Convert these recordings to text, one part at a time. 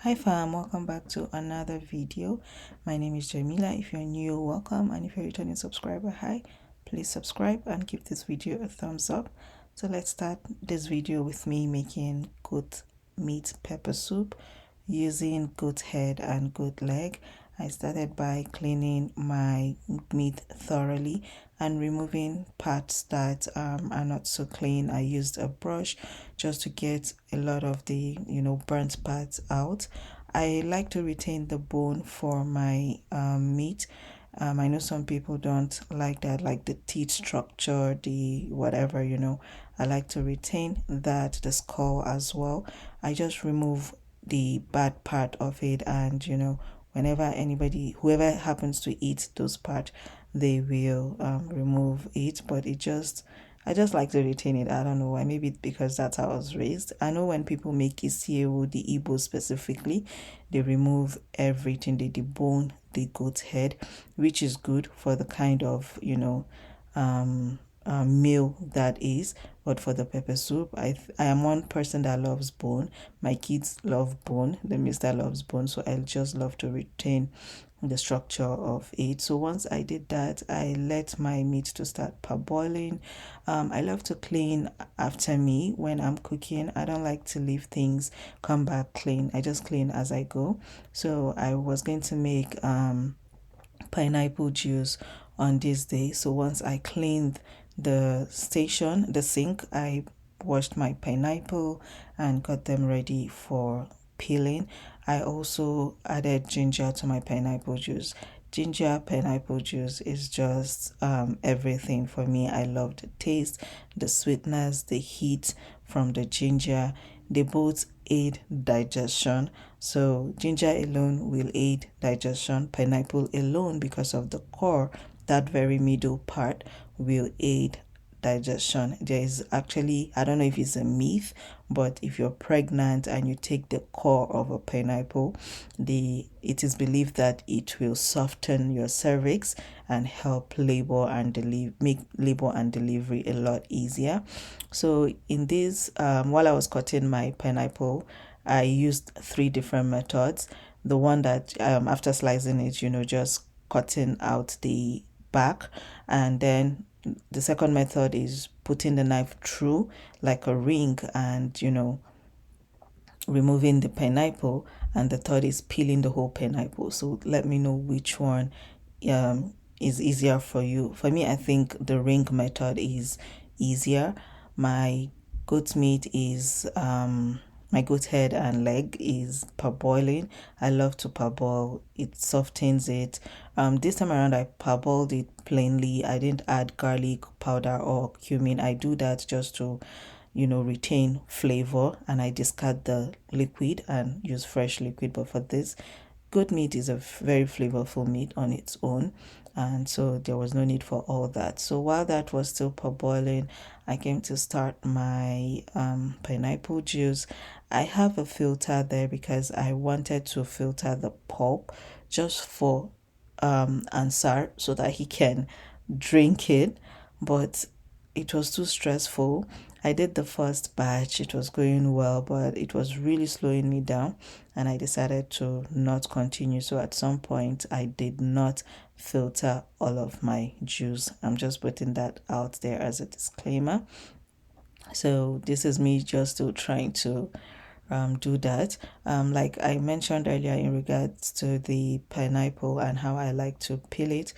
Hi fam, welcome back to another video. My name is Jamila. If you're new, welcome, and if you're a returning subscriber, hi, please subscribe and give this video a thumbs up. So let's start this video with me making goat meat pepper soup using goat head and goat leg. I started by cleaning my meat thoroughly and removing parts that are not so clean. I used a brush just to get a lot of the burnt parts out. I like to retain the bone for my meat. I know some people don't like that, like the teeth structure, the whatever, I like to retain that, the skull as well. I just remove the bad part of it, and whenever whoever happens to eat those parts, they will remove it. But I just like to retain it. I don't know why. Maybe because that's how I was raised. I know when people make isiewu, the Igbo specifically, they remove everything. They debone the goat's head, which is good for the kind of meal that is. But for the pepper soup, I am one person that loves bone. My kids love bone. The mister loves bone, so I just love to retain the structure of it. So once I did that, I let my meat to start parboiling. I love to clean after me when I'm cooking. I don't like to leave things come back clean. I just clean as I go. So I was going to make pineapple juice on this day. So once I cleaned the sink, I washed my pineapple and got them ready for peeling. I also added ginger to my pineapple juice. Ginger pineapple juice is just everything for me. I love the taste, the sweetness, the heat from the ginger. They both aid digestion. So ginger alone will aid digestion. Pineapple alone, because of the core, that very middle part, will aid digestion. There is actually, I don't know if it's a myth, but if you're pregnant and you take the core of a pineapple, it is believed that it will soften your cervix and help make labor and delivery a lot easier. So in this, while I was cutting my pineapple, I used 3 different methods. The one that after slicing it, just cutting out the back, and then the second method is putting the knife through like a ring and removing the pineapple, and the third is peeling the whole pineapple. So let me know which one is easier for you. For me, I think the ring method is easier. My goat meat is my goat head and leg is parboiling. I love to parboil. It softens it. This time around I parboiled it plainly. I didn't add garlic powder or cumin. I do that just to retain flavor, and I discard the liquid and use fresh liquid. But for this, goat meat is a very flavorful meat on its own, and so there was no need for all that. So while that was still parboiling, I came to start my pineapple juice. I have a filter there because I wanted to filter the pulp just for Ansar so that he can drink it, but it was too stressful. I did the first batch, it was going well, but it was really slowing me down, and I decided to not continue. So at some point, I did not filter all of my juice. I'm just putting that out there as a disclaimer. So this is me just still trying to do that. Like I mentioned earlier in regards to the pineapple and how I like to peel it,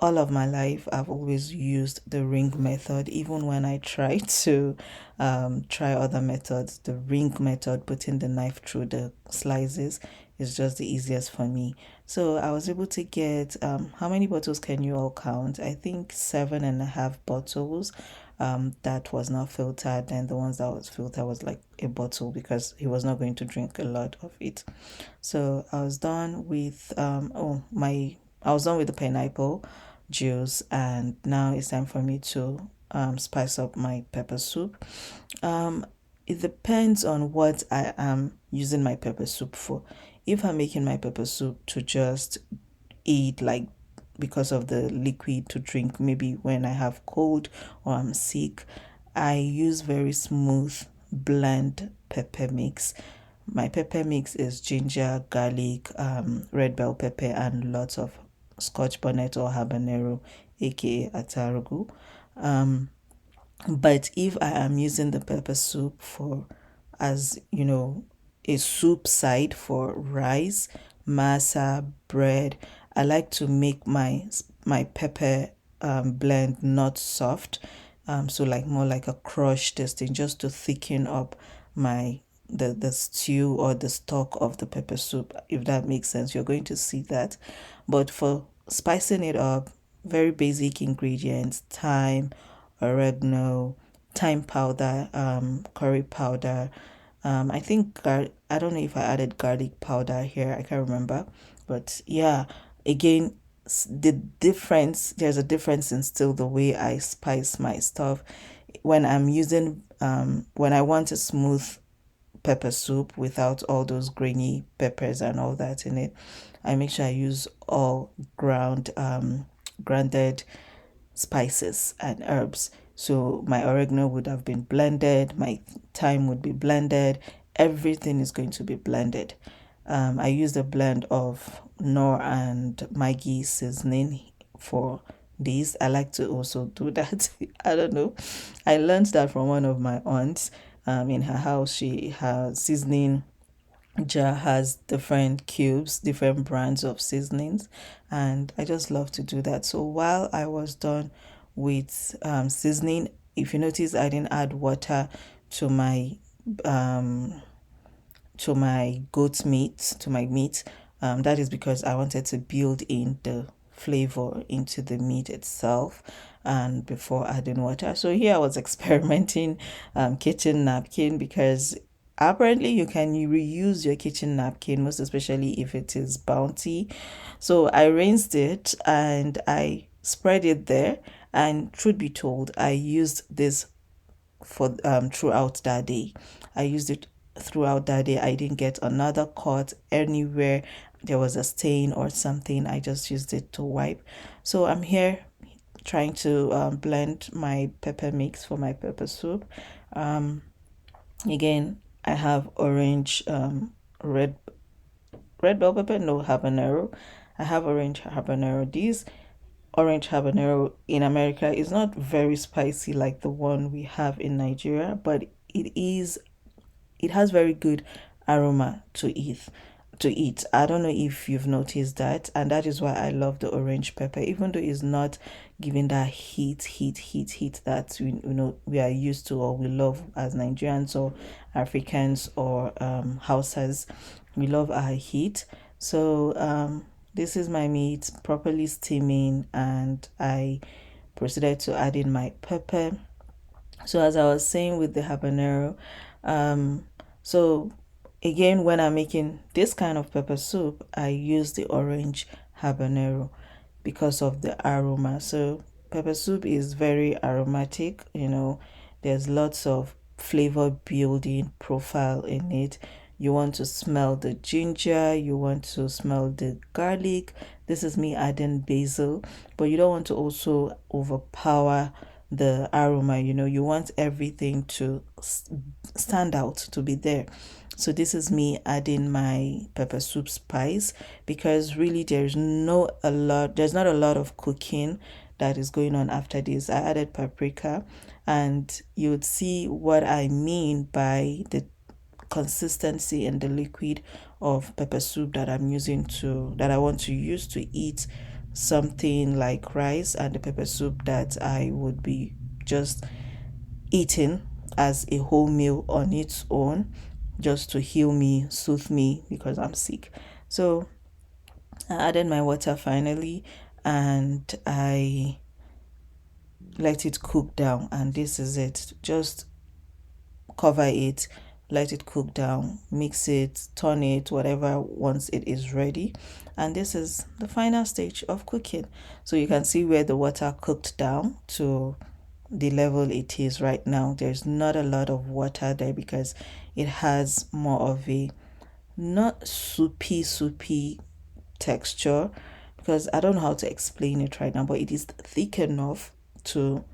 all of my life I've always used the ring method. Even when I try to try other methods, the ring method, putting the knife through the slices, is just the easiest for me. So I was able to get how many bottles can you all count? I think 7.5 bottles that was not filtered, and the ones that was filtered was like a bottle because he was not going to drink a lot of it. So I was done with I was done with the pineapple juice, and now it's time for me to spice up my pepper soup. It depends on what I am using my pepper soup for. If I'm making my pepper soup to just eat, like because of the liquid to drink, maybe when I have cold or I'm sick, I use very smooth blend pepper mix. My pepper mix is ginger, garlic, red bell pepper, and lots of scotch bonnet or habanero, aka atarugu. But if I am using the pepper soup for, as you know, a soup side for rice, masa, bread, I like to make my pepper blend not soft, so like more like a crushed thing, just to thicken up my the stew or the stock of the pepper soup, if that makes sense. You're going to see that. But for spicing it up, very basic ingredients: thyme, oregano, thyme powder, curry powder. I think I don't know if I added garlic powder here. I can't remember, but yeah. Again, there's a difference in still the way I spice my stuff. When I'm using when I want a smooth pepper soup without all those grainy peppers and all that in it, I make sure I use all grounded spices and herbs. So my oregano would have been blended, my thyme would be blended, everything is going to be blended. I used a blend of Knorr and Maggi seasoning for these. I like to also do that. I don't know. I learned that from one of my aunts. In her house, her seasoning jar has different cubes, different brands of seasonings, and I just love to do that. So while I was done with seasoning, if you notice, I didn't add water to my um, goat meat, to my meat. That is because I wanted to build in the flavor into the meat itself and before adding water. So here I was experimenting kitchen napkin, because apparently you can reuse your kitchen napkin, most especially if it is Bounty. So I rinsed it and I spread it there, and truth be told, I used this for throughout that day. I used it throughout that day. I didn't get another cut anywhere there was a stain or something. I just used it to wipe. So I'm here trying to blend my pepper mix for my pepper soup. Again, I have orange, red bell pepper, no, habanero. I have orange habanero. These orange habanero in America is not very spicy like the one we have in Nigeria, but it has very good aroma to eat. I don't know if you've noticed that, and that is why I love the orange pepper, even though it's not giving that heat that we are used to or we love as Nigerians or Africans or Hausas. We love our heat. So this is my meat properly steaming, and I proceeded to add in my pepper. So as I was saying with the habanero, so again, when I'm making this kind of pepper soup, I use the orange habanero because of the aroma. So pepper soup is very aromatic, there's lots of flavor building profile in it. You want to smell the ginger, you want to smell the garlic. This is me adding basil, but you don't want to also overpower the aroma. You want everything to stand out, to be there. So this is me adding my pepper soup spice, because really there's not a lot of cooking that is going on after this. I added paprika, and you would see what I mean by the consistency and the liquid of pepper soup that I want to use to eat something like rice, and the pepper soup that I would be just eating as a whole meal on its own, just to heal me, soothe me, because I'm sick. So I added my water finally, and I let it cook down, and this is it. Just cover it, let it cook down, mix it, turn it, whatever, once it is ready. And this is the final stage of cooking. So you can see where the water cooked down to the level it is right now. There's not a lot of water there because it has more of a not soupy texture, because I don't know how to explain it right now, but it is thick enough to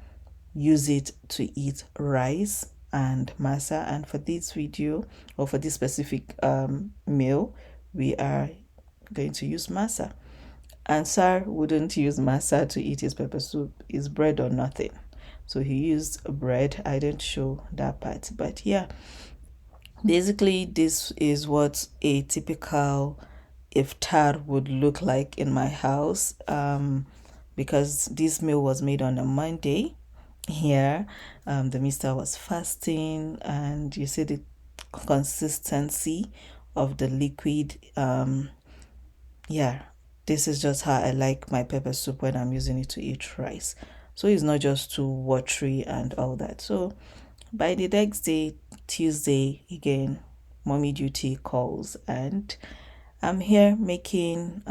use it to eat rice and masa. And for this video, or for this specific meal, we are going to use masa. Ansar wouldn't use masa to eat his pepper soup. It's bread or nothing. So he used bread. I didn't show that part, but yeah, basically this is what a typical iftar would look like in my house, because this meal was made on a Monday here. The mister was fasting, and you see the consistency of the liquid. Yeah, this is just how I like my pepper soup when I'm using it to eat rice. So it's not just too watery and all that. So by the next day, Tuesday, again, mommy duty calls, and I'm here making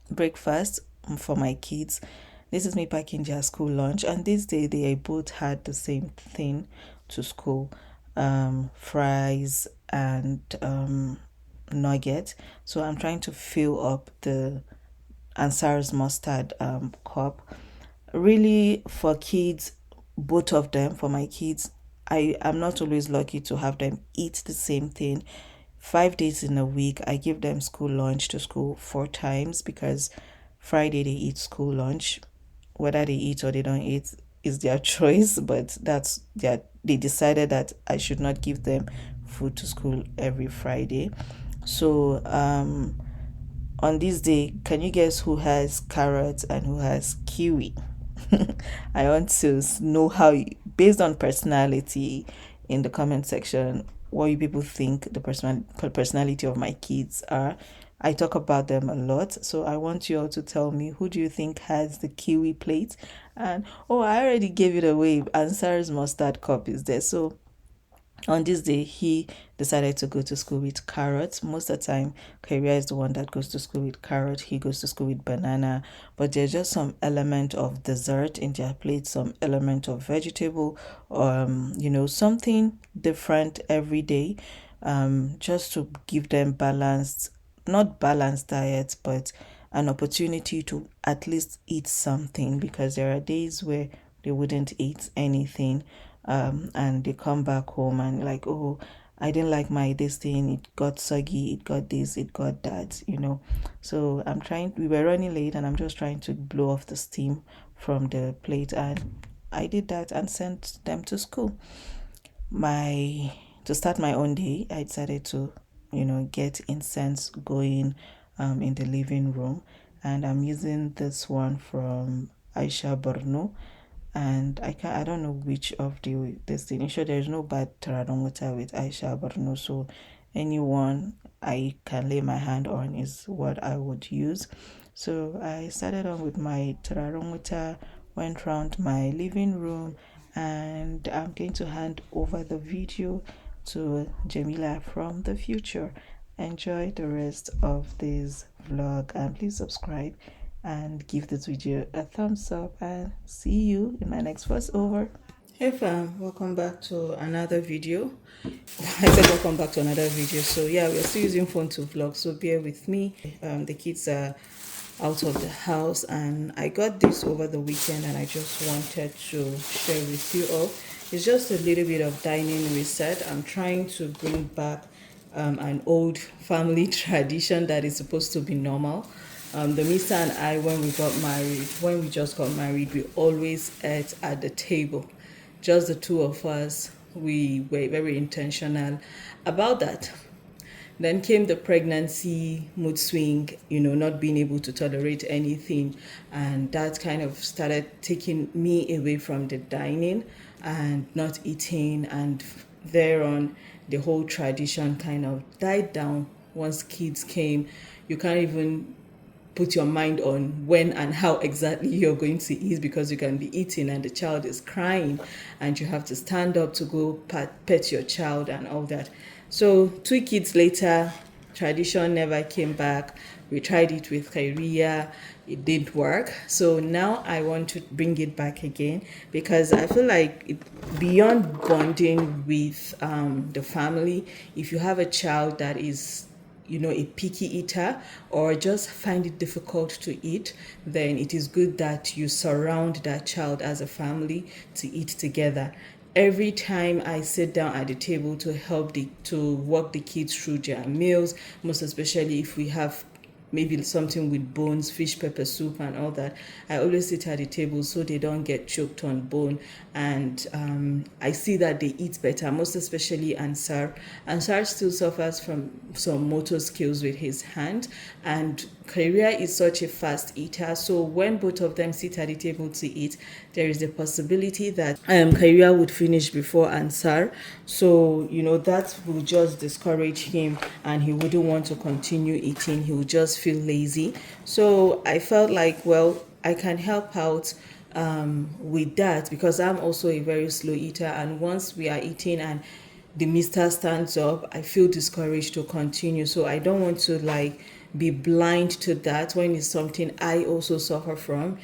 breakfast for my kids. This is me packing their school lunch, and this day they both had the same thing to school, fries and nugget. So I'm trying to fill up the Ansar's mustard cup. Really, for kids, both of them, for my kids, I am not always lucky to have them eat the same thing. 5 days in a week, I give them school lunch to school 4 times, because Friday they eat school lunch. Whether they eat or they don't eat is their choice, but they decided that I should not give them food to school every Friday. So on this day, can you guess who has carrots and who has kiwi? I want to know based on personality, in the comment section, what you people think the personality of my kids are. I talk about them a lot, so I want you all to tell me, who do you think has the kiwi plate? And oh, I already gave it away. Ansar's mustard cup is there. So on this day, he decided to go to school with carrots. Most of the time, Karia is the one that goes to school with carrot. He goes to school with banana. But there's just some element of dessert in their plate, some element of vegetable, something different every day, just to give them not balanced diets, but an opportunity to at least eat something, because there are days where they wouldn't eat anything, and they come back home and like, oh, I didn't like my this thing, it got soggy, it got this, it got that. So we were running late, and I'm just trying to blow off the steam from the plate, and I did that and sent them to school. To start my own day, I decided to get incense going in the living room, and I'm using this one from Aisha Borno, and I don't know which of the destination. There's no bad Taradongota with Aisha Borno, so anyone I can lay my hand on is what I would use. So I started on with my Taradongota, went around my living room, and I'm going to hand over the video to Jamila from the future. Enjoy the rest of this vlog, and please subscribe and give this video a thumbs up, and see you in my next voiceover. Hey fam, welcome back to another video. I said welcome back to another video. So yeah, we're still using phone to vlog, so bear with me. The kids are out of the house, and I got this over the weekend, and I just wanted to share with you all. It's just a little bit of dining reset. I'm trying to bring back an old family tradition that is supposed to be normal. The Mr. and I, when we just got married, we always ate at the table, just the two of us. We were very intentional about that. Then came the pregnancy mood swing, not being able to tolerate anything. And that kind of started taking me away from the dining and not eating. And thereon, the whole tradition kind of died down. Once kids came, you can't even put your mind on when and how exactly you're going to eat, because you can be eating and the child is crying and you have to stand up to go pet your child and all that. So 2 kids later, tradition never came back. We tried it with Kairia, it didn't work. So now I want to bring it back again, because I feel like beyond bonding with the family, if you have a child that is a picky eater, or just find it difficult to eat, then it is good that you surround that child as a family to eat together. every time I sit down at the table to help to walk the kids through their meals, most especially if we have maybe something with bones, fish pepper soup and all that, I always sit at the table so they don't get choked on bone. And I see that they eat better, most especially Ansar. Ansar still suffers from some motor skills with his hand, and Karia is such a fast eater, so when both of them sit at the table to eat, there is a possibility that Karia would finish before Ansar. So, that will just discourage him and he wouldn't want to continue eating. He would just feel lazy. So I felt like, well, I can help out with that, because I'm also a very slow eater, and once we are eating and the mister stands up, I feel discouraged to continue. So I don't want to be blind to that when it's something I also suffer from,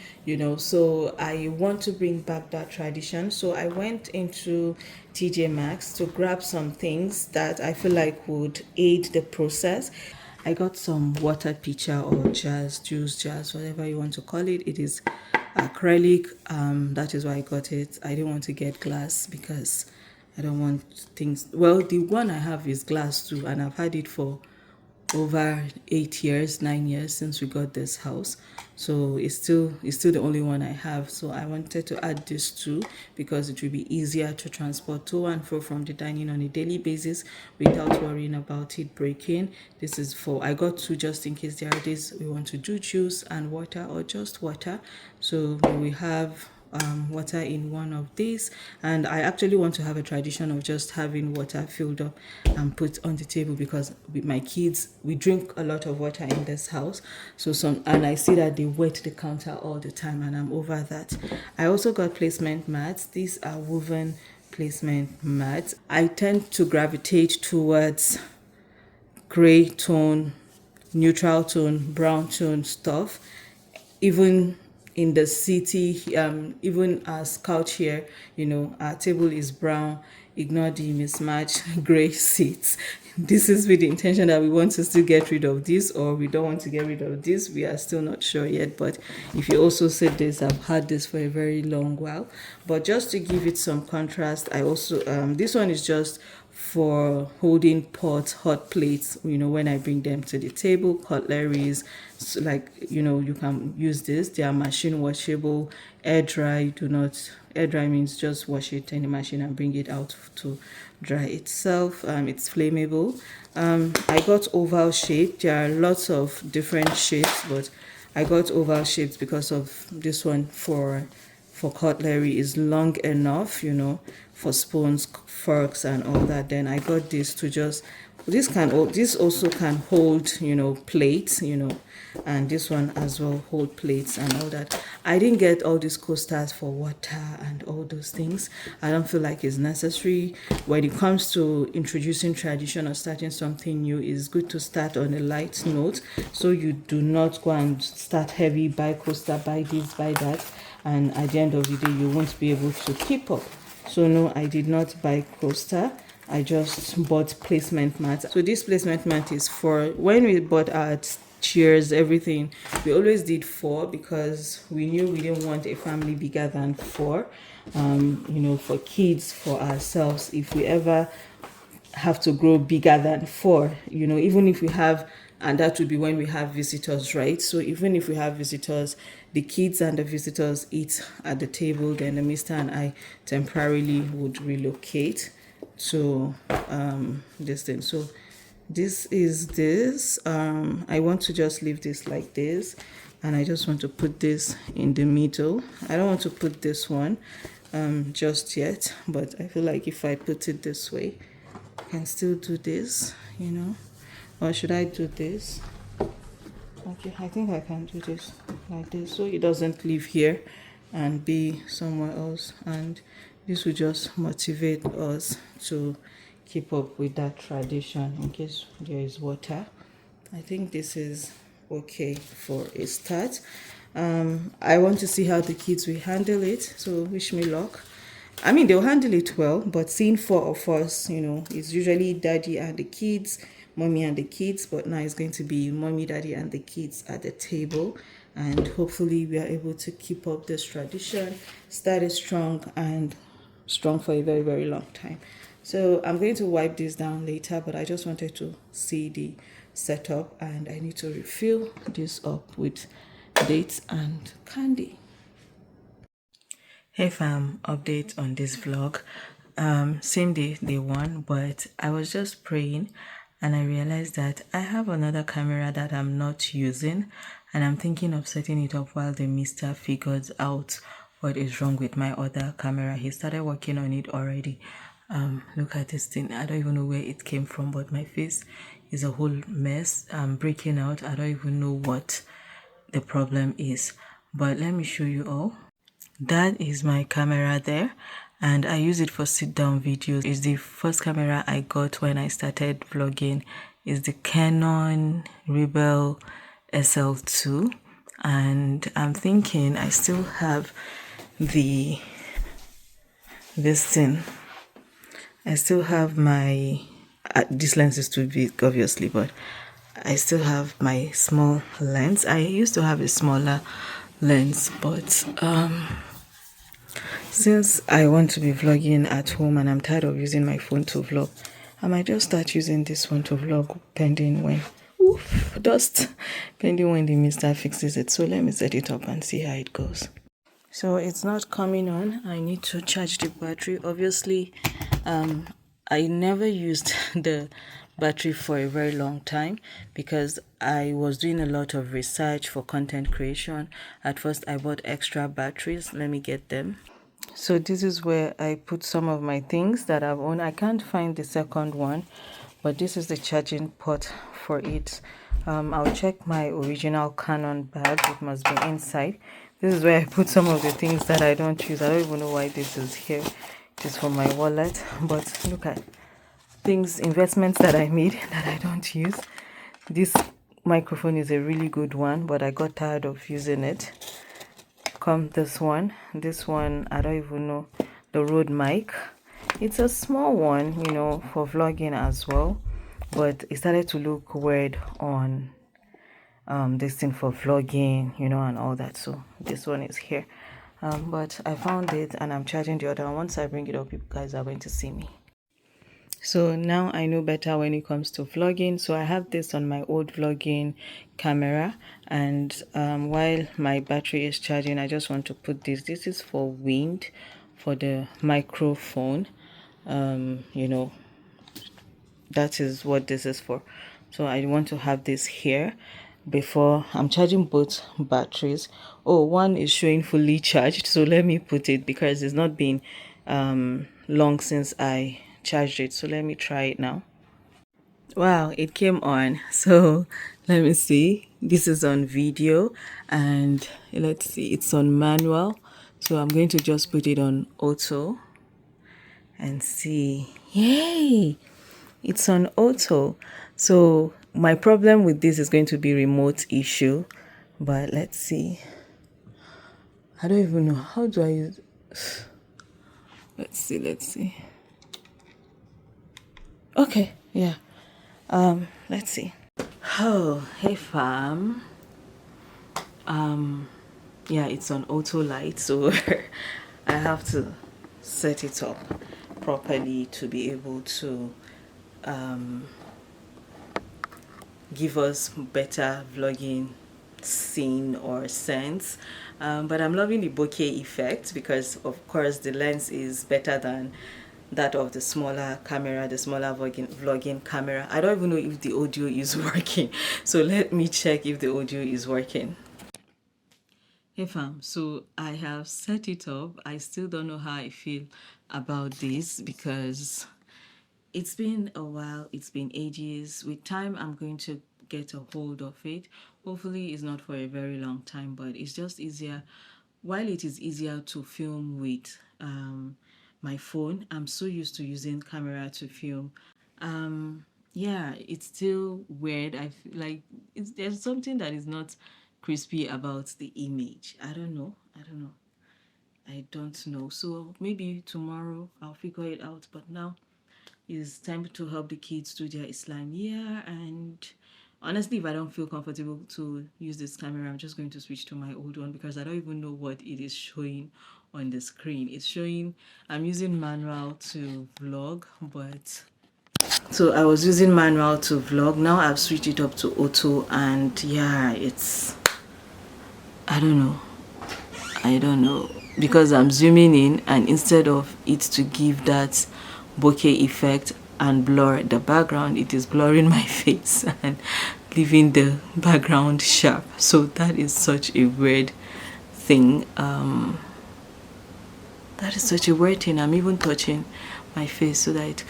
so I want to bring back that tradition. So I went into TJ Maxx to grab some things that I feel like would aid the process. I got some water pitcher or jars, juice jars, whatever you want to call it. It is acrylic. That is why I got it. I didn't want to get glass because I don't want things. Well, the one I have is glass too, and I've had it for over 8 years, 9 years since we got this house. So it's still the only one I have. So I wanted to add this too, because it will be easier to transport to and fro from the dining on a daily basis without worrying about it breaking. This is for, I got two just in case there are days we want to do juice and water or just water. So we have water in one of these, and I actually want to have a tradition of just having water filled up and put on the table, because with my kids we drink a lot of water in this house. And I see that they wet the counter all the time, and I'm over that. I also got placement mats. These are woven placement mats. I tend to gravitate towards gray tone, neutral tone, brown tone stuff. Even in the city, even as couch here, our table is brown. Ignore the mismatch gray seats. This is with the intention that we want to still get rid of this, or we don't want to get rid of this. We are still not sure yet. But if you also said this, I've had this for a very long while. But just to give it some contrast, I also this one is just for holding pots, hot plates, when I bring them to the table, cutleries. So you can use this. They are machine washable, air dry. Air dry means just wash it in the machine and bring it out to dry itself. It's flammable. I got oval shape. There are lots of different shapes, but I got oval shapes because of this one for cutlery is long enough, for spoons, forks and all that. Then I got this to just, this also can hold, plates, and this one as well hold plates and all that. I didn't get all these coasters for water and all those things. I don't feel like it's necessary. When it comes to introducing tradition or starting something new, it's good to start on a light note, so you do not go and start heavy, buy coaster, buy this, buy that, and at the end of the day you won't be able to keep up. So no, I did not buy coaster. I just bought placement mat. So this placement mat is for when we bought our chairs, everything, we always did 4 because we knew we didn't want a family bigger than 4. For kids, for ourselves, if we ever have to grow bigger than 4, even if we have, and that would be when we have visitors, right? So even if we have visitors, the kids and the visitors eat at the table, then the mister and I temporarily would relocate to this thing. So this is this. I want to just leave this like this, and I just want to put this in the middle. I don't want to put this one just yet, but I feel like if I put it this way, I can still do this, or should I do this? Okay, I think I can do this like this, so it doesn't live here and be somewhere else, and this will just motivate us to keep up with that tradition in case there is water. I think this is okay for a start. I want to see how the kids will handle it, so wish me luck. I mean, they'll handle it well, but seeing 4 of us, it's usually daddy and the kids, mommy and the kids, but now it's going to be mommy, daddy and the kids at the table, and hopefully we are able to keep up this tradition, start it strong, and strong for a very, very long time. So I'm going to wipe this down later, but I just wanted to see the setup, and I need to refill this up with dates and candy. Hey fam, update on this vlog. Same day one, but I was just praying and I realized that I have another camera that I'm not using, and I'm thinking of setting it up while the mister figures out what is wrong with my other camera. He started working on it already. Look at this thing. I don't even know where it came from, but my face is a whole mess. I'm breaking out. I don't even know what the problem is, but let me show you all. That is my camera there, and I use it for sit down videos. It's the first camera I got when I started vlogging. It's the Canon Rebel SL2, and I'm thinking I still have this thing. I still have my this lens is too big obviously, but I still have my small lens. I used to have a smaller lens, but since I want to be vlogging at home and I'm tired of using my phone to vlog, I might just start using this one to vlog pending when pending when the mister fixes it. So let me set it up and see how it goes. So it's not coming on. I need to charge the battery. Obviously, I never used the battery for a very long time because I was doing a lot of research for content creation. At first, I bought extra batteries. Let me get them. So this is where I put some of my things that I've owned. I can't find the second one, but this is the charging port for it. I'll check my original Canon bag. It must be inside. This is where I put some of the things that I don't use. I don't even know why this is here. It is for my wallet, but look at things, investments that I made that I don't use. This microphone is a really good one, but I got tired of using it. Come this one I don't even know, the Rode mic. It's a small one, you know, for vlogging as well, but it started to look weird on this thing for vlogging, you know, and all that. So this one is here, but I found it and I'm charging the other one. Once I bring it up, you guys are going to see me. So now I know better when it comes to vlogging. So I have this on my old vlogging camera, and while my battery is charging, I just want to put this is for wind, for the microphone. You know, that is what this is for. So I want to have this here before I'm charging both batteries. Oh, one is showing fully charged, so let me put it because it's not been long since I charged it. So let me try it now. Wow, it came on. So let me see. This is on video, and let's see, it's on manual. So I'm going to just put it on auto and see. Yay! It's on auto. So my problem with this is going to be remote issue, but let's see. I don't even know, how do I use. Let's see. Okay, yeah. Let's see. Oh, hey fam. Yeah, it's on auto light, so I have to set it up properly to be able to give us better vlogging scene or sense. But I'm loving the bokeh effect because of course the lens is better than that of the smaller camera, the smaller vlogging camera. I don't even know if the audio is working, so let me check if the audio is working. Hey fam, so I have set it up. I still don't know how I feel about this because it's been a while, it's been ages. With time, I'm going to get a hold of it. Hopefully, it's not for a very long time, but it's just easier. While it is easier to film with my phone, I'm so used to using camera to film. Yeah, it's still weird. I feel like there's something that is not crispy about the image. I don't know. I don't know. So maybe tomorrow I'll figure it out. But now it's time to help the kids do their Islam year. And honestly, if I don't feel comfortable to use this camera, I'm just going to switch to my old one because I don't even know what it is showing on the screen. It's showing I'm using manual to vlog, but so I was using manual to vlog. Now I've switched it up to auto, and yeah, it's I don't know because I'm zooming in, and instead of it to give that bokeh effect and blur the background, it is blurring my face and leaving the background sharp. So that is such a weird thing. That is such a weird thing. I'm even touching my face so that it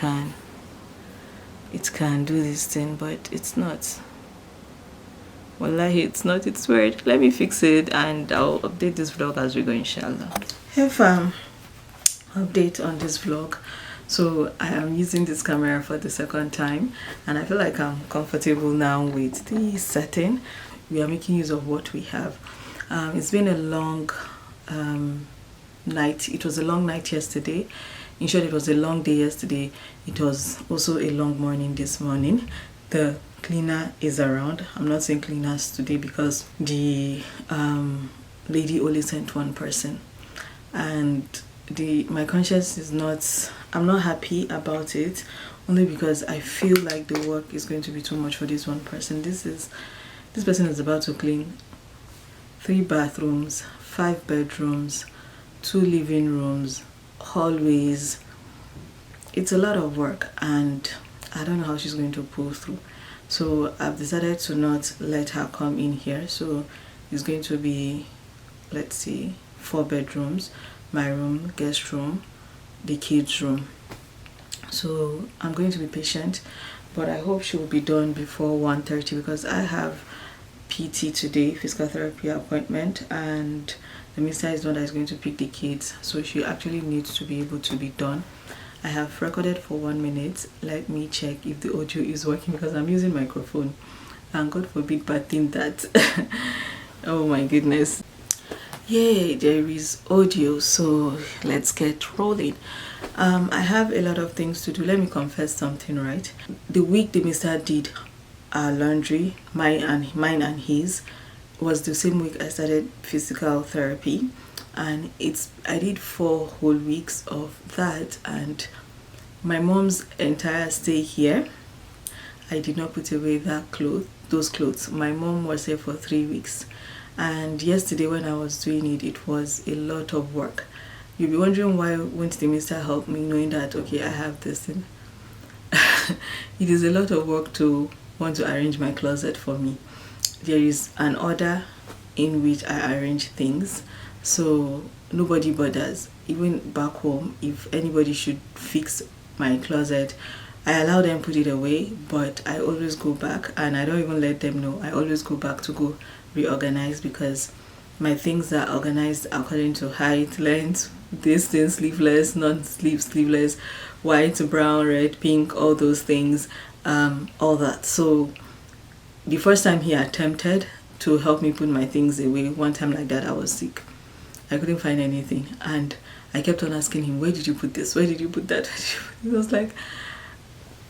can do this thing, but it's not. Wallahi, it's not. It's weird. Let me fix it, and I'll update this vlog as we go, inshallah. Have update on this vlog. So I am using this camera for the second time, and I feel like I'm comfortable now with the setting. We are making use of what we have. It's been a long night. It was a long night yesterday. In short, it was a long day yesterday. It was also a long morning this morning. The cleaner is around. I'm not saying cleaners today because the lady only sent one person, and my conscience is not, I'm not happy about it, only because I feel like the work is going to be too much for this one person. This person is about to clean 3 bathrooms, 5 bedrooms, 2 living rooms, hallways. It's a lot of work, and I don't know how she's going to pull through. So I've decided to not let her come in here. So it's going to be, let's see, 4 bedrooms, my room, guest room, the kids room. So I'm going to be patient, but I hope she will be done before 1:30 because I have PT today, physical therapy appointment, and the mister is the one that is going to pick the kids, so she actually needs to be able to be done. I have recorded for 1 minute. Let me check if the audio is working because I'm using microphone, and God forbid bad thing that oh my goodness. Yay, there is audio, so let's get rolling. I have a lot of things to do. Let me confess something, right? The week the mister did our laundry, mine and his, was the same week I started physical therapy, and I did 4 whole weeks of that. And my mom's entire stay here, I did not put away those clothes. My mom was here for 3 weeks, and yesterday when I was doing it, it was a lot of work. You'll be wondering why won't the mister help me, knowing that okay, I have this thing. It is a lot of work to want to arrange my closet for me. There is an order in which I arrange things, so nobody bothers. Even back home, if anybody should fix my closet, I allow them put it away, but I always go back, and I don't even let them know. I always go back to go reorganize because my things are organized according to height, length, this thing, sleeveless, non-sleeveless, white, brown, red, pink, all those things, all that. So the first time he attempted to help me put my things away, one time like that, I was sick. I couldn't find anything, and I kept on asking him, where did you put this? Where did you put that? He was like,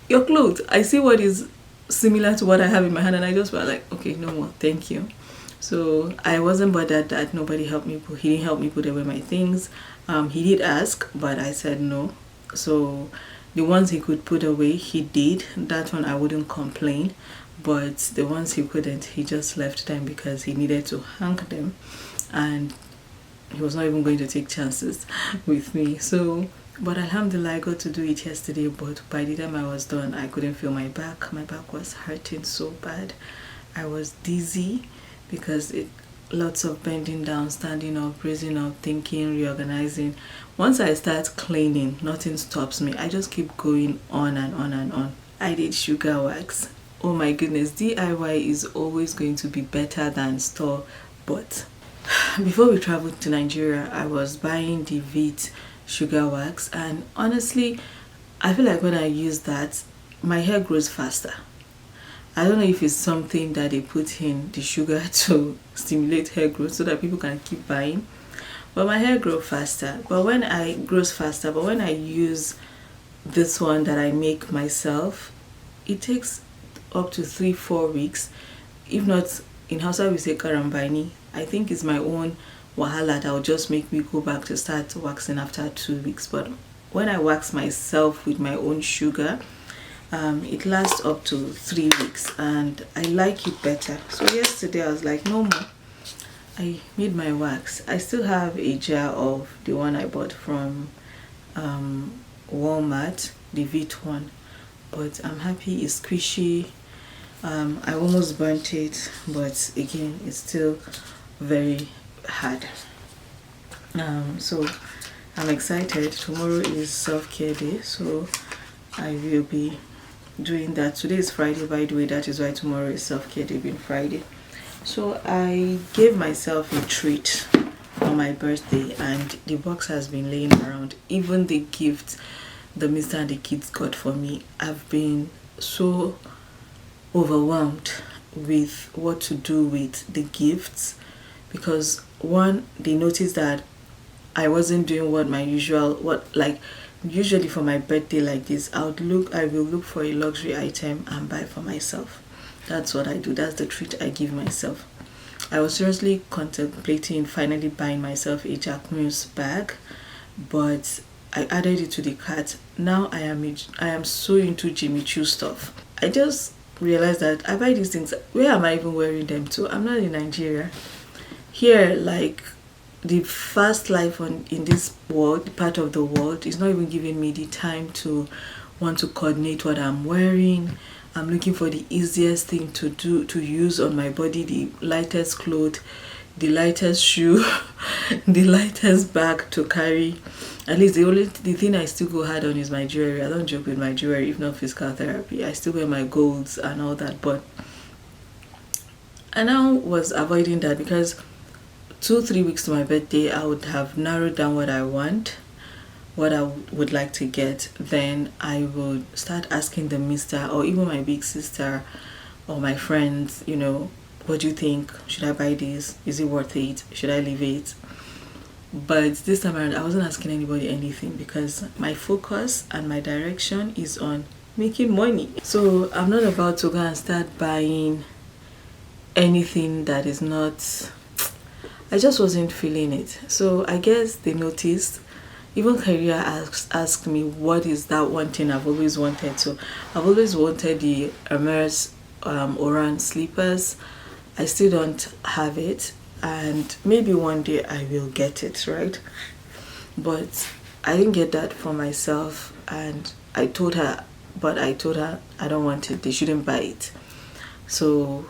your clothes. I see what is similar to what I have in my hand, and I just was like, okay, no more, thank you. So I wasn't bothered that nobody helped me he didn't help me put away my things. He did ask, but I said no. So the ones he could put away, he did. That one I wouldn't complain, but the ones he couldn't, he just left them because he needed to hang them, and he was not even going to take chances with me. So, but alhamdulillah, I got to do it yesterday, but by the time I was done, I couldn't feel my back. My back was hurting so bad. I was dizzy because lots of bending down, standing up, raising up, thinking, reorganizing. Once I start cleaning, nothing stops me. I just keep going on and on and on. I did sugar wax. Oh my goodness, DIY is always going to be better than store, but before we traveled to Nigeria, I was buying the Vit sugar wax, and honestly, I feel like when I use that, my hair grows faster. I don't know if it's something that they put in the sugar to stimulate hair growth so that people can keep buying, but my hair grows faster. But when I use this one that I make myself, it takes up to 3-4 weeks, if not, in Hausa we say karambani. I think it's my own wahala that will just make me go back to start waxing after 2 weeks. But when I wax myself with my own sugar, it lasts up to 3 weeks and I like it better. So yesterday I was like, no more. I made my wax. I still have a jar of the one I bought from Walmart, the Vit one, but I'm happy. It's squishy. I almost burnt it, but again it's still very hard. So I'm excited. Tomorrow is self-care day, so I will be doing that. Today is Friday, by the way. That is why tomorrow is self-care day, being Friday. So I gave myself a treat on my birthday, and the box has been laying around. Even the gift the Mr. and the kids got for me, I've been so overwhelmed with what to do with the gifts, because one, they noticed that I wasn't doing what my usual, usually for my birthday like this, I will look for a luxury item and buy for myself. That's what I do. That's the treat I give myself. I was seriously contemplating finally buying myself a Jacquemus bag, but I added it to the cart. Now I am so into Jimmy Choo stuff. I just realized that I buy these things. Where am I even wearing them to? I'm not in Nigeria. Here, like, the fast life in this world, part of the world, is not even giving me the time to want to coordinate what I'm wearing. I'm looking for the easiest thing to use on my body, the lightest clothes, the lightest shoe, the lightest bag to carry. At least the thing I still go hard on is my jewelry. I don't joke with my jewelry, if not physical therapy. I still wear my golds and all that, but I now was avoiding that because 2-3 weeks to my birthday, I would have narrowed down what I want, what I would like to get. Then I would start asking the mister or even my big sister or my friends, you know, what do you think? Should I buy this? Is it worth it? Should I leave it? But this time around, I wasn't asking anybody anything because my focus and my direction is on making money. So I'm not about to go and start buying anything that is not, I just wasn't feeling it. So I guess they noticed. Even Career asked me, what is that one thing I've always wanted? So I've always wanted the Hermes Oran slippers. I still don't have it, and maybe one day I will get it, right? But I didn't get that for myself, and I told her I don't want it. They shouldn't buy it. So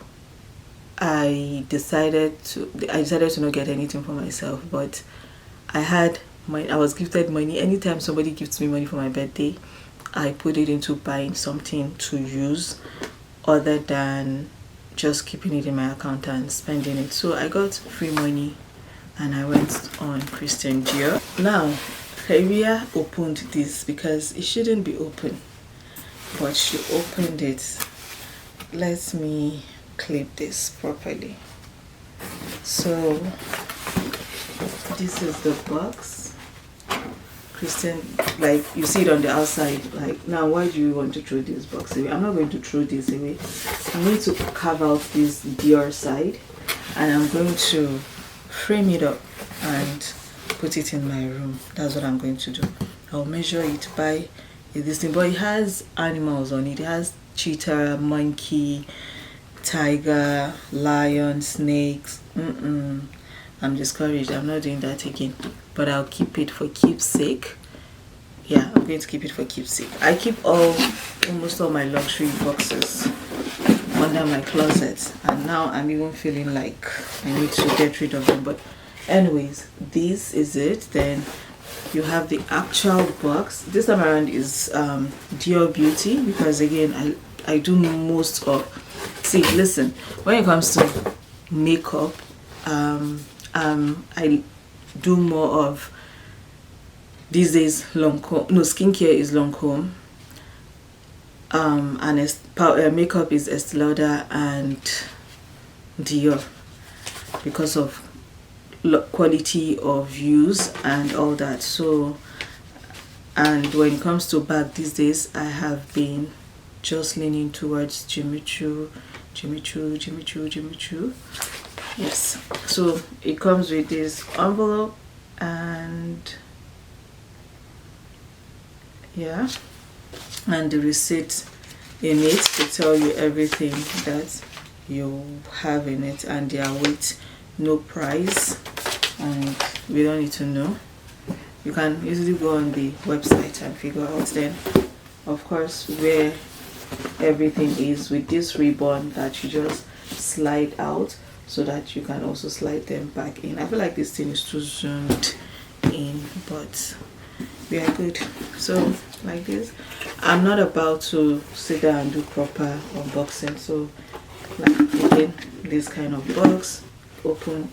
I decided to not get anything for myself, but I was gifted money. Anytime somebody gives me money for my birthday, I put it into buying something to use other than just keeping it in my account and spending it. So I got free money and I went on Christian Dior. Now, Career opened this because it shouldn't be open, but she opened it. Let me clip this properly. So this is the box. Christian, like, you see it on the outside. Like, now why do you want to throw this box away? I'm not going to throw this away. I'm going to carve out this Dior side and I'm going to frame it up and put it in my room. That's what I'm going to do. I'll measure it by this thing, but it has animals on it. It has cheetah, monkey, tiger, lion, snakes. I'm discouraged. I'm not doing that again, but I'll keep it for keepsake. Yeah, I'm going to keep it for keepsake. I keep almost all my luxury boxes under my closet, and now I'm even feeling like I need to get rid of them. But anyways, this is it. Then you have the actual box. This time around is Dior Beauty, because again I do most of, see, listen, when it comes to makeup, I do more of, these days, skincare is Lancome, and makeup is Estee Lauder and Dior, because of quality of use and all that. So, and when it comes to bag these days, I have been just leaning towards Jimmy Choo. Yes, so it comes with this envelope, and yeah, and the receipt in it to tell you everything that you have in it, and they are with no price, and we don't need to know. You can easily go on the website and figure out then, of course, where everything is, with this ribbon that you just slide out so that you can also slide them back in. I feel like this thing is too zoomed in, but we are good. So like this, I'm not about to sit down and do proper unboxing, so like again, this kind of box, open,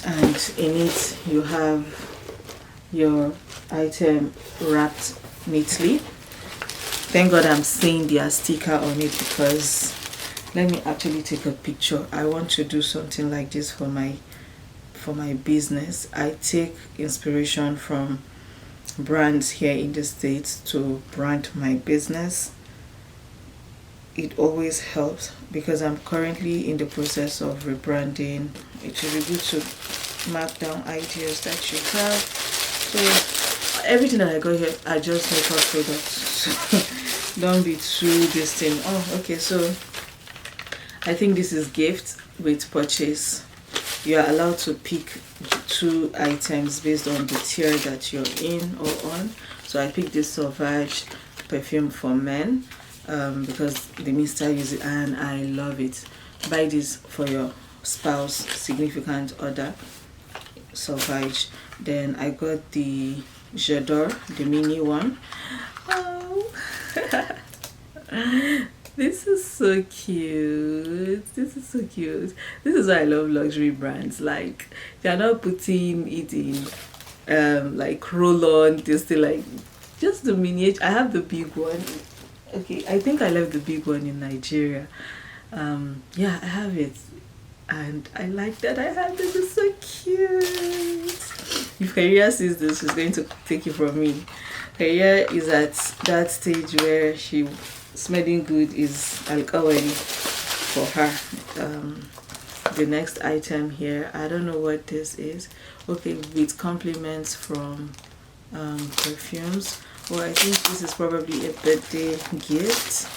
and in it you have your item wrapped neatly. Thank God I'm seeing their sticker on it, because let me actually take a picture. I want to do something like this for my business. I take inspiration from brands here in the States to brand my business. It always helps, because I'm currently in the process of rebranding. It should be good to mark down ideas that you have. So everything that I got here are just makeup products. So don't be too distant. Oh, okay, so I think this is gift with purchase. You are allowed to pick 2 items based on the tier that you're in or on. So I picked this Sauvage perfume for men, because the mister use it and I love it. Buy this for your spouse, significant other, Sauvage. Then I got the J'adore, the mini one. Oh. This is so cute. This is so cute. This is why I love luxury brands. Like, they're not putting it in like roll-on, this thing, like just the miniature. I have the big one. Okay, I think I left the big one in Nigeria. Yeah, I have it, and I like that I have this. It's so cute. If Karia sees this, she's going to take it from me. Karia is at that stage where she smelling good is already for her. The next item here, I don't know what this is. Okay, with compliments from perfumes. Well, I think this is probably a birthday gift.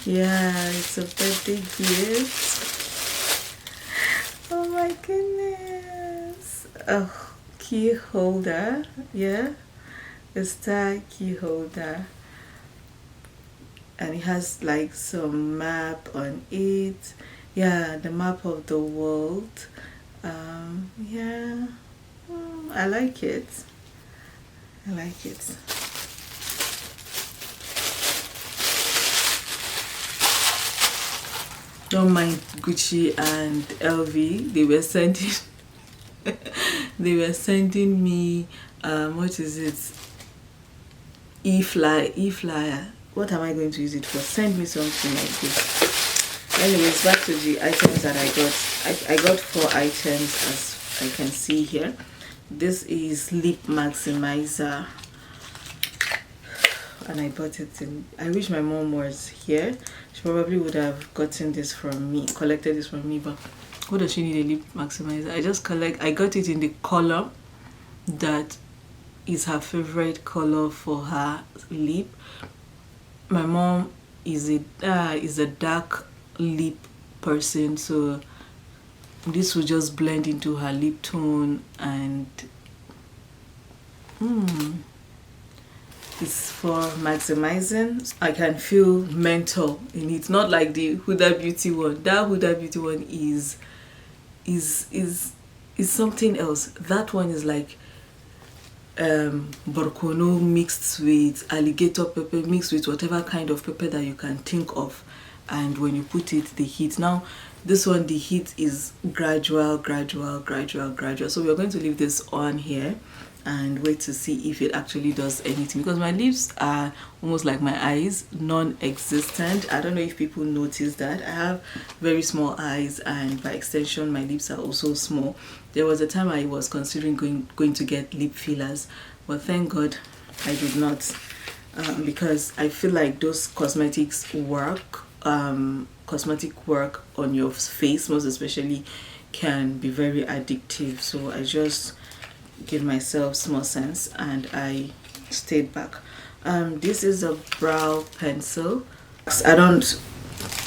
Yeah, it's a birthday gift. Oh my goodness. Oh, key holder. Yeah, a star key holder, and it has like some map on it. Yeah, the map of the world. Yeah, I like it. I like it. Don't mind Gucci and LV. They were sending they were sending me what is it, e-flyer. What am I going to use it for? Send me something like this. Anyways, back to the items that I got. I got 4 items, as I can see here. This is lip maximizer, and I bought it in, I wish my mom was here. She probably would have gotten this from me, collected this from me, but what does she need a lip maximizer? I got it in the color that is her favorite color for her lip. My mom is a dark lip person, so this will just blend into her lip tone, and it's for maximizing. I can feel menthol in it, not like the Huda Beauty one. That Huda Beauty one is something else. That one is like borkono mixed with alligator pepper, mixed with whatever kind of pepper that you can think of, and when you put it, the heat. Now this one, the heat is gradual, so we're going to leave this on here and wait to see if it actually does anything, because my lips are almost like my eyes, non-existent. I don't know if people notice that. I have very small eyes, and by extension my lips are also small. There was a time I was considering going to get lip fillers, but thank God I did not, because I feel like those cosmetics work cosmetic work on your face, most especially, can be very addictive. So I just give myself small sense and I stayed back. This is a brow pencil. I don't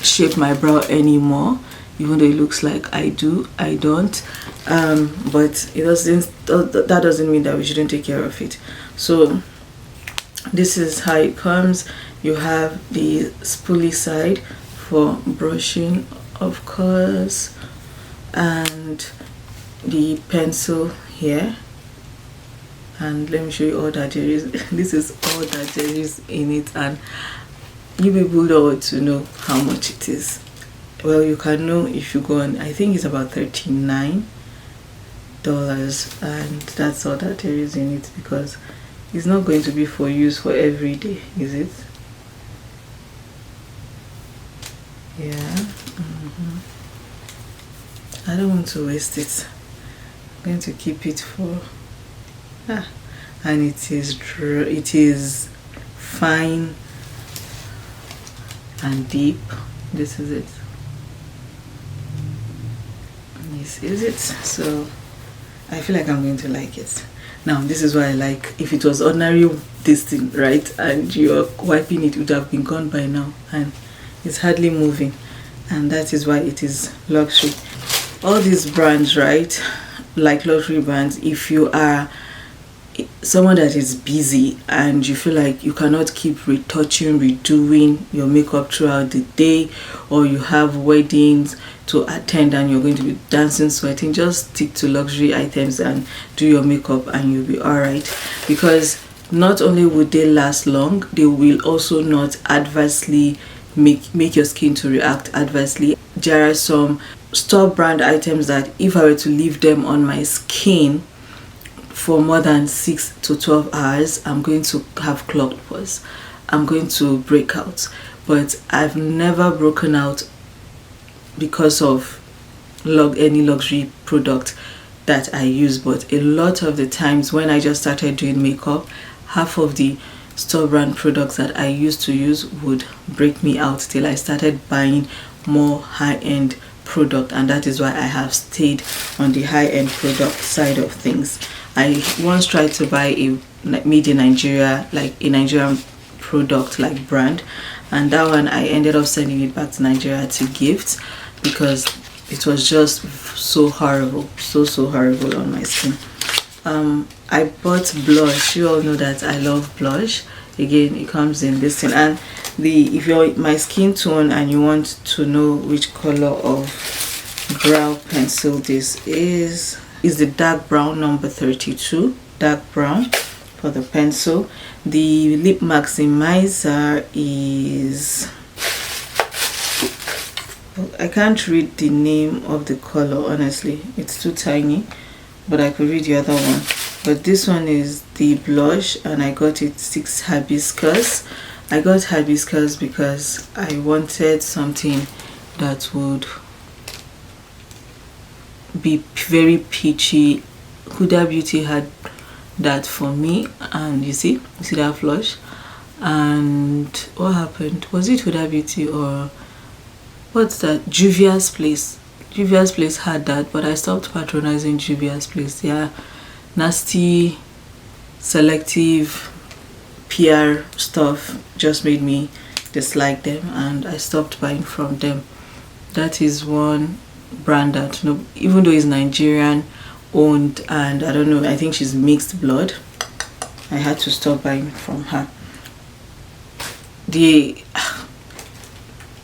shape my brow anymore, even though it looks like I do. I don't, but it doesn't, that doesn't mean that we shouldn't take care of it. So this is how it comes. You have the spoolie side for brushing, of course, and the pencil here. And let me show you all that there is. This is all that there is in it, and you people don't want to know how much it is. Well, you can know if you go on. I think it's about $39, and that's all that there is in it, because it's not going to be for use for every day, is it? Yeah. I don't want to waste it. I'm going to keep it for and it is fine and deep. This is it. This is it. So I feel like I'm going to like it. Now this is why I like, if it was ordinary this thing, right, and you're wiping it, would have been gone by now, and it's hardly moving, and that is why it is luxury. All these brands, right, like luxury brands, if you are someone that is busy and you feel like you cannot keep retouching, redoing your makeup throughout the day, or you have weddings to attend and you're going to be dancing, sweating, just stick to luxury items and do your makeup and you'll be all right. Because not only would they last long, they will also not adversely make your skin to react adversely. There are some store brand items that if I were to leave them on my skin for more than 6 to 12 hours, I'm going to have clogged pores, I'm going to break out. But I've never broken out because of any luxury product that I use. But a lot of the times when I just started doing makeup, half of the store brand products that I used to use would break me out till I started buying more high-end product, and that is why I have stayed on the high-end product side of things. I once tried to buy a made in Nigeria, like a Nigerian product like brand, and that one I ended up sending it back to Nigeria to gift because it was just so horrible, so horrible on my skin. I bought blush. You all know that I love blush. Again, it comes in this thing, and if you're my skin tone and you want to know which color of brow pencil this is the dark brown, number 32, dark brown for the pencil. The lip maximizer is, I can't read the name of the color, honestly, it's too tiny, but I could read the other one. But this one is the blush, and I got it 6 hibiscus. I got hibiscus because I wanted something that would be very peachy. Huda Beauty had that for me, and you see that flush. And what happened? Was it Huda Beauty or what's that? Juvia's Place. Juvia's Place had that, but I stopped patronizing Juvia's Place. Yeah, nasty, selective PR stuff just made me dislike them, and I stopped buying from them. That is one brand that, you know, even though it's Nigerian owned, and I don't know, I think she's mixed blood, I had to stop buying from her.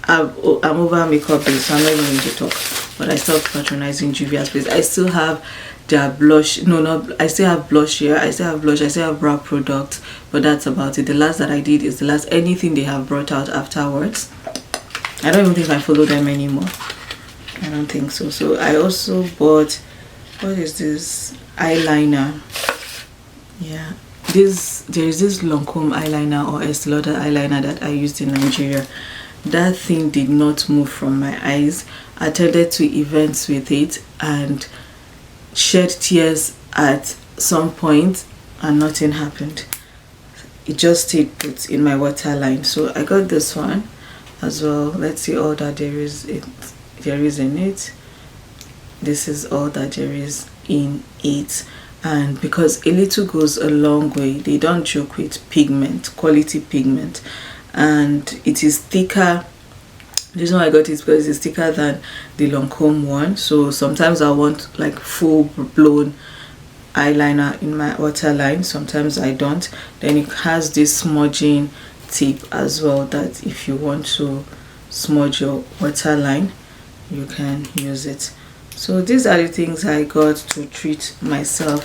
I'm over makeup base, so I'm not even going to talk, but I stopped patronizing Juvia's Place. I still have their blush, I still have blush here, I still have blush, I still have brow products, but that's about it. The last that I did is the last anything they have brought out afterwards. I don't even think I follow them anymore. I don't think so. So I also bought, what is this, eyeliner. Yeah, there is this Lancome eyeliner or Estee Lauder eyeliner that I used in Nigeria. That thing did not move from my eyes. I attended to events with it and shed tears at some point, and nothing happened. It just stayed put in my waterline. So I got this one as well. Let's see all that there is in it. This is all that there is in it. And because a little goes a long way, they don't joke with pigment, quality pigment, and it is thicker. The reason why I got it is because it's thicker than the Lancome one. So sometimes I want like full blown eyeliner in my waterline, sometimes I don't. Then it has this smudging tip as well, that if you want to smudge your waterline, you can use it. So these are the things I got to treat myself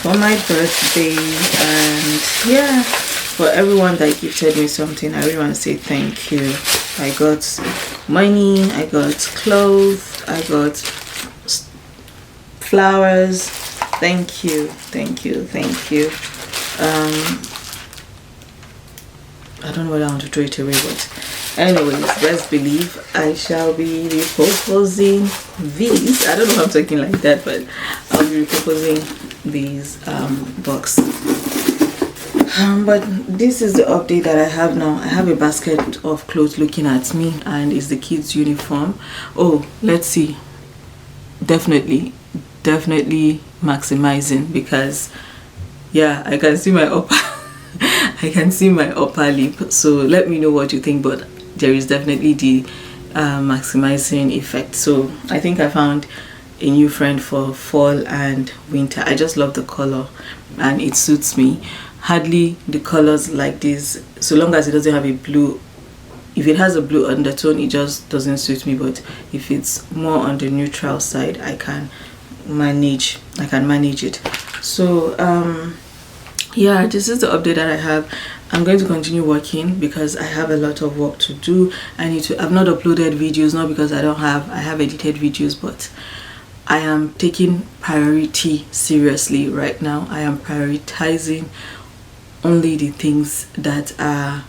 for my birthday. And yeah, for everyone that gifted me something, I really want to say thank you. I got money, I got clothes, I got flowers. Thank you. I don't know whether I want to throw it away, but anyways, best believe I shall be repurposing these. I don't know if I'm talking like that, but I'll be repurposing these box. But this is the update that I have now. I have a basket of clothes looking at me, and it's the kids' uniform. Oh, let's see. Definitely maximizing, because yeah, I can see my upper I can see my upper lip. So let me know what you think, but there is definitely the maximizing effect. So I think I found a new friend for fall and winter. I just love the color and it suits me. Hardly the colors like this, so long as it doesn't have a blue. If it has a blue undertone, it just doesn't suit me. But if it's more on the neutral side, I can manage it. So yeah, this is the update that I have. I'm going to continue working because I have a lot of work to do. I've not uploaded videos, not because I have edited videos, but I am taking priority seriously right now. I am prioritizing only the things that are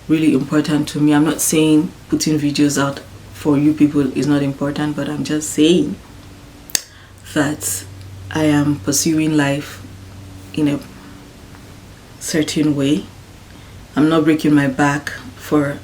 really important to me. I'm not saying putting videos out for you people is not important, but I'm just saying that I am pursuing life in a certain way. I'm not breaking my back for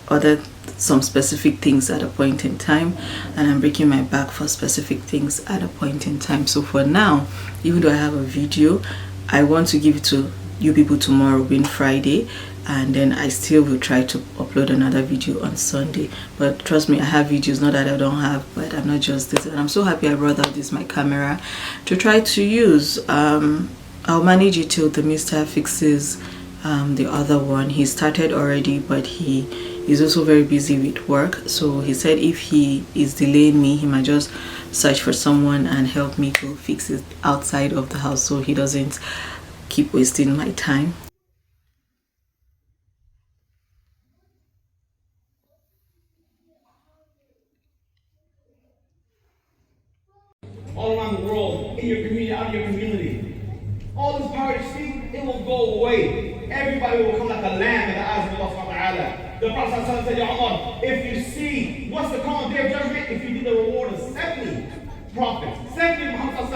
some specific things at a point in time, and I'm breaking my back for specific things at a point in time. So for now, even though I have a video, I want to give it to you people tomorrow, being Friday, and then I still will try to upload another video on Sunday. But trust me, I have videos, not that I don't have, but I'm not just this. And I'm so happy I brought out my camera to try to use. I'll manage it till the Mr. fixes the other one. He started already, but he is also very busy with work. So he said if he is delaying me, he might just search for someone and help me to fix it outside of the house, so he doesn't keep wasting my time. All around the world, in your community, out of your community. All this power you see, it will go away. Everybody will come like a lamb in the eyes of Allah subhanahu wa ta'ala. The Prophet said, Ya Allah, if you see what's the common day of judgment, if you get the reward of 70 prophets, 70 Muhammad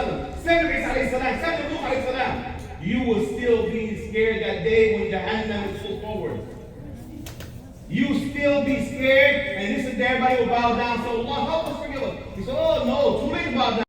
70 Isa alayhi salam, 70 Nuh alayhi salam, you will still be scared that day when Jahannam is full forward. You still be scared, and this is everybody will bow down. So Allah help us, forgive us. He said, oh no, too late to bow down.